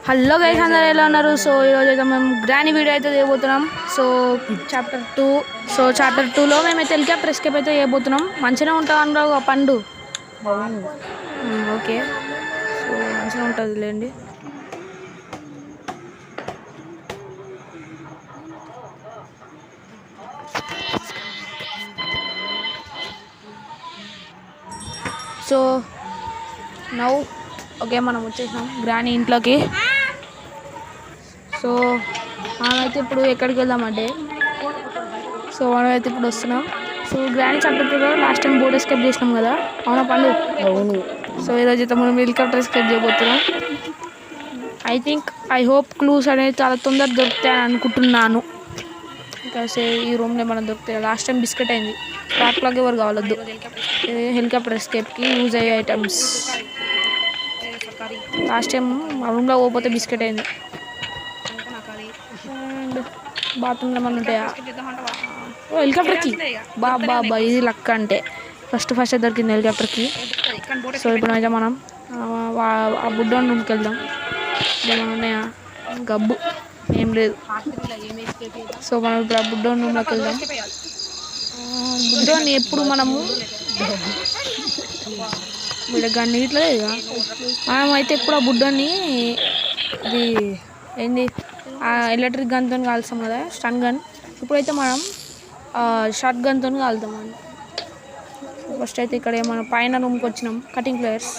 Hello guys, అందరూ ఎలా ఉన్నారు? సో ఈరోజు అయితే మేము గ్రానీ వీడియో అయితే చేయబోతున్నాం. సో చాప్టర్ 2లో మేమైతే హెలికాప్టర్ ఎస్కేప్ అయితే చేయబోతున్నాం. మంచిగా ఉంటుంది అనుకో పండు. ఓకే, సో మంచిగా ఉంటుంది లేండి. సో నౌ ఓకే, మనం వచ్చేసాం గ్రానీ ఇంట్లోకి. సో మనమైతే ఇప్పుడు ఎక్కడికి వెళ్దామంటే మనమైతే ఇప్పుడు వస్తున్నాం. సో గ్రానీ చాప్టర్ 2లో లాస్ట్ టైం బోట్ ఎస్కేప్ చేసినాం కదా, అవునా పండు? అవును. సో ఈరోజు అయితే మనం హెలికాప్టర్ ఎస్కేప్ చేయబోతున్నాం. ఐ హోప్ క్లూస్ అనేది చాలా తొందరగా దొరుకుతాయని అనుకుంటున్నాను. బికాస్ ఈ రూమ్లో మనం దొరుకుతాయి. లాస్ట్ టైం బిస్కెట్ అయింది. ట్రాక్లాగా ఎవరు కావద్దు. హెలికాప్టర్ ఎస్కేప్కి యూజ్ అయ్యే ఐటమ్స్. లాస్ట్ టైం ఆ రూమ్లో పోతే బిస్కెట్ అయింది. అండ్ బాత్రూమ్లో ఏమన్నా ఉంటాయా? హెలికాప్టర్కి బాబా ఇది లక్ అంటే ఫస్ట్ దొరికింది హెలికాప్టర్కి. సో ఇప్పుడు అయితే మనం ఆ బుడ్డోని రూమ్కి వెళ్దాం. ఏమైనా ఉన్నాయా? గబ్బు ఏం లేదు. సో మనం ఇప్పుడు ఆ బుడ్డోని రూమ్లోకి వెళ్దాం. బుడ్డోని ఎప్పుడు మనము వీళ్ళకి ఇట్లా మనం అయితే ఎప్పుడు ఆ బుడ్డోని ఇది ఏంది ఎలక్ట్రిక్ గన్తో కాల్స్తాం కదా, స్టన్ గన్. ఇప్పుడైతే మనం షార్ట్ గన్తో కాలుతాం. ఫస్ట్ అయితే ఇక్కడ మనం పైన రూమ్కి వచ్చినాం. కటింగ్ ప్లేయర్స్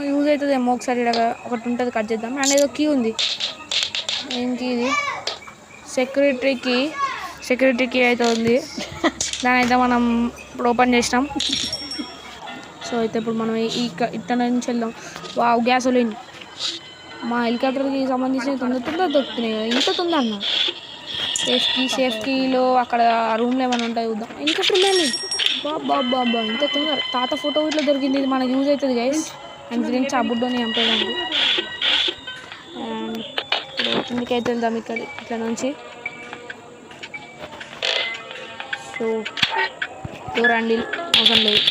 యూజ్ అవుతుంది ఏమో. ఒకసారి ఒకటి ఉంటుంది, కట్ చేద్దాం. అండ్ ఏదో కీ ఉంది. ఏం కీ ఇది? సెక్యూరిటీ కీ అయితే ఉంది. దాని అయితే మనం ఇప్పుడు ఓపెన్ చేసినాం. సో అయితే ఇప్పుడు మనం ఇట్లా నుంచి వెళ్దాం. Wow, gasoline. మా హెలికాప్టర్కి సంబంధించిన తొందర దొరుకుతున్నాయి కదా, ఇంత తొందర అన్న. సేఫ్టీలో అక్కడ రూమ్లో ఏమైనా ఉంటాయి చూద్దాం. హెలికాప్టర్ లేని బాబా ఇంత తొందర. తాత ఫోటో ఇట్లా దొరికింది. ఇది మనకు యూజ్ అవుతుంది గైస్. అండ్ గురించి ఆ బుడ్డోని చంపేదానికి. అండ్ ఇప్పుడు కిందికి అయితే వెళ్దాం ఇట్లా నుంచి. సో డోర్ హ్యాండిల్ అవసరం లేదు,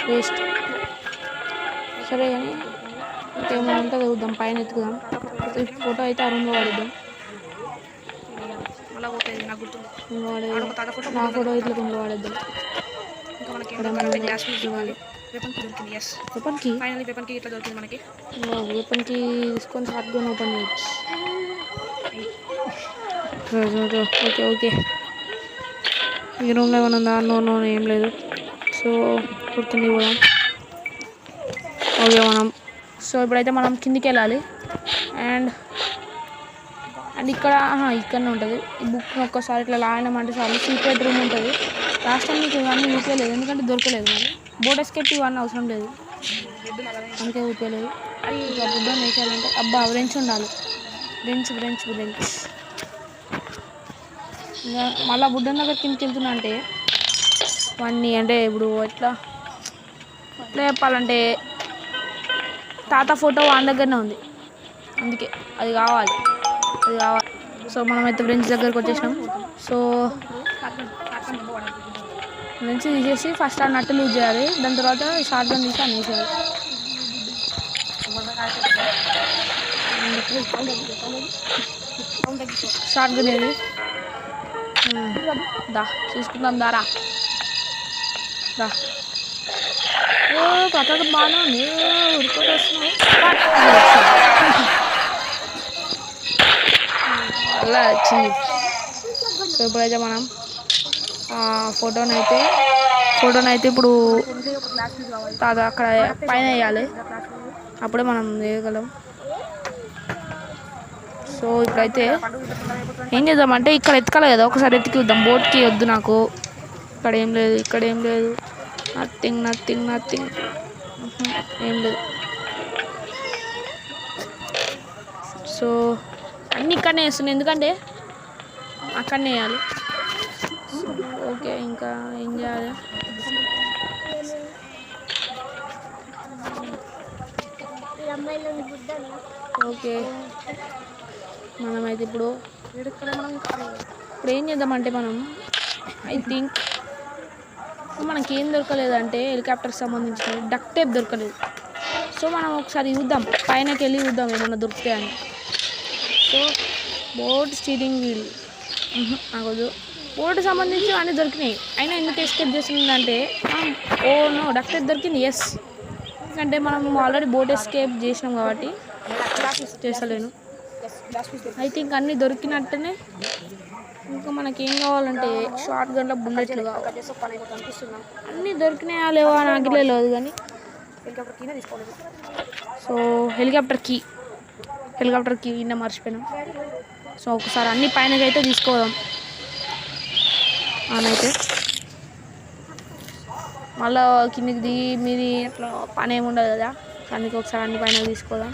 వేస్ట్. సరే కానీ ఇంకేమైనా ఉంటే చూద్దాం, పైన ఎత్తుకుదాం. ఫోటో అయితే ఆ రూమ్లో వాడిద్దాం. నా ఫోటో ఇట్లా రూమ్లో వాడేద్దాం. వెపన్కి తీసుకొని షార్ట్ గన్ ఓపెన్ చేయొచ్చు. ఓకే ఈ రూమ్లో ఏమైనా ఉందా? నో ఏం లేదు. సో ఇప్పుడు కిందికి పోదాం. ఓకే సో ఇప్పుడైతే మనం కిందికి వెళ్ళాలి. అండ్ ఇక్కడనే ఉంటుంది. ఈ బుక్ ఒక్కసారి ఇట్లా లాగినామంటే చాలు సీక్రెట్ రూమ్ ఉంటుంది. లాస్ట్ టైం మీకు ఇవన్నీ ఊపేయలేదు, ఎందుకంటే దొరకలేదు. మరి బోట్ ఎస్కేప్ ఇవన్నీ అవసరం లేదు, అందుకే ఊపేయలేదు. ఇక బుడ్డని వేసేయాలంటే అబ్బా బ్రెంచ్ ఉండాలి. బ్రెంచ్ ఇంకా మళ్ళీ బుడ్డని దగ్గర కిందకి వెళ్తున్నా అంటే ఇవన్నీ అంటే ఇప్పుడు ఎట్లా చెప్పాలంటే తాత ఫోటో వాని దగ్గరనే ఉంది, అందుకే అది కావాలి. సో మనమైతే బ్రెంచ్ దగ్గరకు వచ్చేసినాం. సో బ్రెంచ్ తీసేసి ఫస్ట్ ఆ నట్టు లూజ్ చేయాలి. దాని తర్వాత షార్ట్ గన్ తీసి అనేసేయాలి. షార్ట్ గన్ ఏది చూసుకుందాం దారా. ఓ కథ బాగానే ఉంది, ఉడుకోటి వస్తున్నావు. అలా వచ్చింది. సో ఇప్పుడైతే మనం ఫోటోని అయితే ఇప్పుడు అక్కడ పైన వేయాలి, అప్పుడే మనం వేయగలం. సో ఇప్పుడైతే ఏం చేద్దామంటే ఇక్కడ ఎత్తుకోవాలి కదా, ఒకసారి ఎత్తుకి వద్దాం. బోట్కి వద్దు నాకు. ఇక్కడ ఏం లేదు. నథింగ్ ఏం లేదు. సో అన్నీ ఇక్కడనే వేస్తున్నాయి, ఎందుకంటే అక్కడనే వేయాలి. ఓకే ఇంకా ఏం చేయాలి? ఓకే మనమైతే ఇప్పుడు ఏం చేద్దామంటే ఐ థింక్ మనకేం దొరకలేదంటే హెలికాప్టర్కి సంబంధించిన డక్ట్ టేప్ దొరకలేదు. సో మనం ఒకసారి చూద్దాం, పైనకి వెళ్ళి చూద్దాం ఏమన్నా దొరుకుతాయని. సో బోట్ స్టీరింగ్ వీల్ ఆగదు, బోట్ సంబంధించి అన్నీ దొరికినాయి. అయినా ఎందుకు ఎస్కేప్ చేస్తుందంటే ఓ నో డక్ట్ దొరికింది. ఎస్, ఎందుకంటే మనం ఆల్రెడీ బోట్ ఎస్కేప్ చేసినాం కాబట్టి చేస్తలేను. ఐ థింక్ అన్నీ దొరికినట్టనే. ఇంకా మనకేం కావాలంటే షార్ట్ గన్లో బుల్లెట్లు కావాలి. అన్నీ దొరికినాయా లేవా నాకు లేదు కానీ. సో హెలికాప్టర్ కీ నిన్న మర్చిపోయినాం. సో ఒకసారి అన్ని పైనకి అయితే తీసుకోదాం. అయితే మళ్ళీ కిందికి దిగి మీది అట్లా పని ఏమి ఉండదు కదా, అందుకే ఒకసారి అన్ని పైన తీసుకోదాం.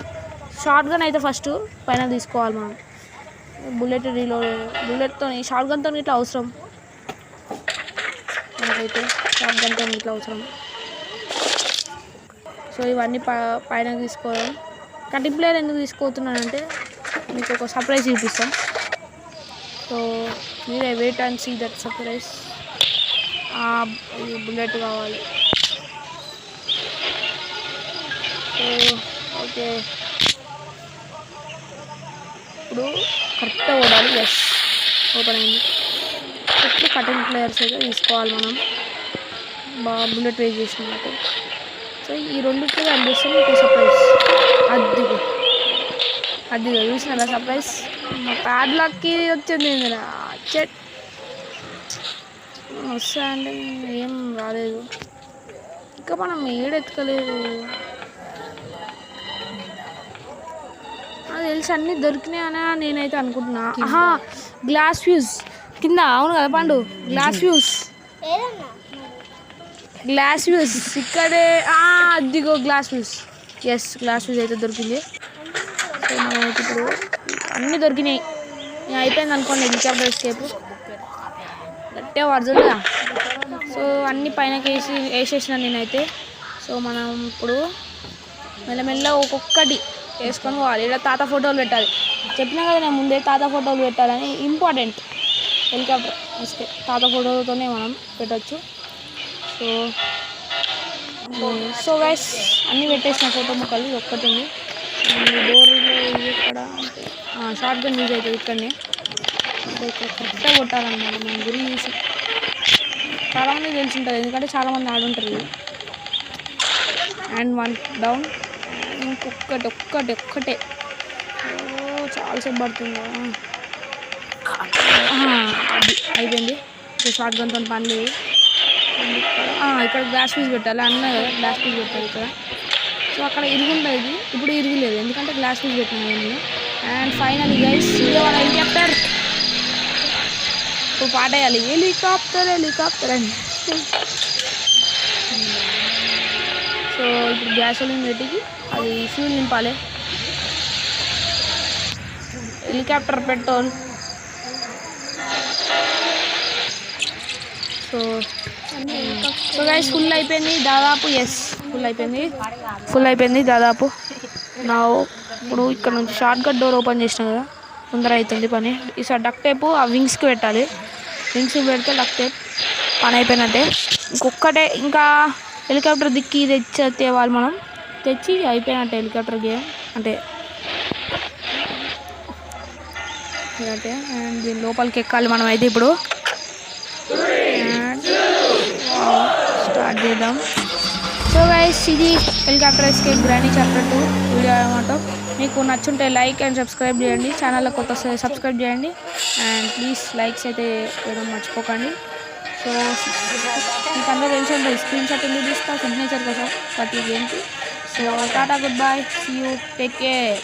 షార్ట్ గన్ అయితే ఫస్ట్ పైన తీసుకోవాలి మనం. బుల్లెట్తో షార్ట్ గన్తో ఇట్లా అవసరం, మనకైతే షార్ట్ గన్తో ఇట్లా అవసరం. సో ఇవన్నీ పైన తీసుకోవడం. కటింగ్ ప్లేయర్ ఎందుకు తీసుకోతున్నానంటే మీకు ఒక సర్ప్రైజ్ చూపిస్తాం. సో మీరే wait and see that surprise. ఇది బుల్లెట్ కావాలి. సో ఓకే, ఇప్పుడు కరెక్ట్గా ఓడాలి. ఎస్, ఓపెన్ అయింది. ఇప్పుడు కటింగ్ ప్లేయర్స్ అయితే తీసుకోవాలి మనం. బాగా బుల్లెట్ వేస్ట్ చేసినట్టు. సో ఈ రెండింటికి అనిపిస్తుంది మీకు సర్ప్రైజ్. అదిగో చూసినారా సర్ప్రైజ్? మా ప్యాడ్లాక్కి వచ్చింది. చెట్ వస్తా అంటే ఏం రాలేదు. ఇంకా మనం ఏడెత్తలేదు. నాకు తెలిసి అన్నీ దొరికినాయని నేనైతే అనుకుంటున్నా. గ్లాస్ ఫ్యూజ్ కింద, అవును కదా పండు? గ్లాస్ ఫ్యూజ్ ఇక్కడే. అదిగో glass fuse. Yes, glass fuse అయితే దొరికింది. సో మనమైతే ఇప్పుడు అన్నీ దొరికినాయి. అయిపోయింది అనుకోండి హెలికాప్టర్ ఎస్కేప్. గట్టిగా పడుతుందా? సో అన్ని పైనకి వేసేసిన నేనైతే. సో మనం ఇప్పుడు మెల్లమెల్ల ఒక్కొక్కటి వేసుకొని పోవాలి. ఇక్కడ తాత ఫోటోలు పెట్టాలి. చెప్పినా కదా నేను ముందే, తాత ఫోటోలు పెట్టాలని. ఇంపార్టెంట్ హెలికాప్టర్ ఎస్కేప్ తాత ఫోటోలతోనే మనం పెట్టచ్చు. సో గైస్ అన్నీ పెట్టేసిన ఫోటో ముక్కలు. ఒక్కటి ఉంది డోర్లో. ఇది ఇక్కడ షార్ట్ గన్ యూజ్ అవుతుంది ఇక్కడనే. సో ఇక్కడ కరెక్ట్గా కొట్టాలన్నమాట. మనం గురి చూసి చాలామంది తెలిసి ఉంటుంది, ఎందుకంటే చాలామంది ఆడుంటారు ఇది. And one down. ఒక్కటే చాలాసేపు పడుతుంది. అది అయిపోయింది. షార్ట్ గన్తో పని లేదు. ఇక్కడ గ్లాస్ పీస్ పెట్టాలి అన్నా కదా, గ్లాస్ పీస్ పెట్టాలి ఇక్కడ. సో అక్కడ ఇరుగుంటుంది ఇది, ఇప్పుడు ఇరుగులేదు ఎందుకంటే గ్లాస్ పీస్ పెట్టినా నేను. అండ్ ఫైనల్లీ గైస్ మన హెలికాప్టర్. ఇప్పుడు పాట వేయాలి, హెలికాప్టర్ అని. సో ఇప్పుడు గ్యాసోలిన్ పెట్టికి అది ఫ్యూల్ నింపాలి. Helicopter petrol. So guys full అయిపోయింది దాదాపు. ఎస్, ఫుల్ అయిపోయింది దాదాపు. నా ఇప్పుడు ఇక్కడ నుంచి షార్ట్ కట్ డోర్ ఓపెన్ చేసినా కదా, తొందర అవుతుంది పని. ఈసారి డక్ట్ టేపు ఆ వింగ్స్కి పెట్టాలి. వింగ్స్కి పెడితే డక్ట్ టేప్ పని అయిపోయినట్టే. ఇంకొక్కటే, ఇంకా హెలికాప్టర్ దిక్కి తేవాలి మనం. తెచ్చి అయిపోయినట్టే హెలికాప్టర్ గేమ్ అంటే. అండ్ దీని లోపలికి ఎక్కాలి మనం అయితే ఇప్పుడు. స్టార్ట్ చేద్దాం. సో గైస్ ఇది helicopter escape granny chapter 2 video అనమాట. మీకు నచ్చుంటే లైక్ అండ్ సబ్స్క్రైబ్ చేయండి. ఛానల్లో కొత్త సబ్స్క్రైబ్ చేయండి. అండ్ ప్లీజ్ లైక్స్ అయితే వేయడం మర్చిపోకండి. సో మీకు అందరూ తెలిసి ఉంటుంది స్క్రీన్ షాట్ ఎందుకు తీస్తా, సిగ్నేచర్ కోసం ప్రతి గేమ్కి. So tata, goodbye, see you, take care.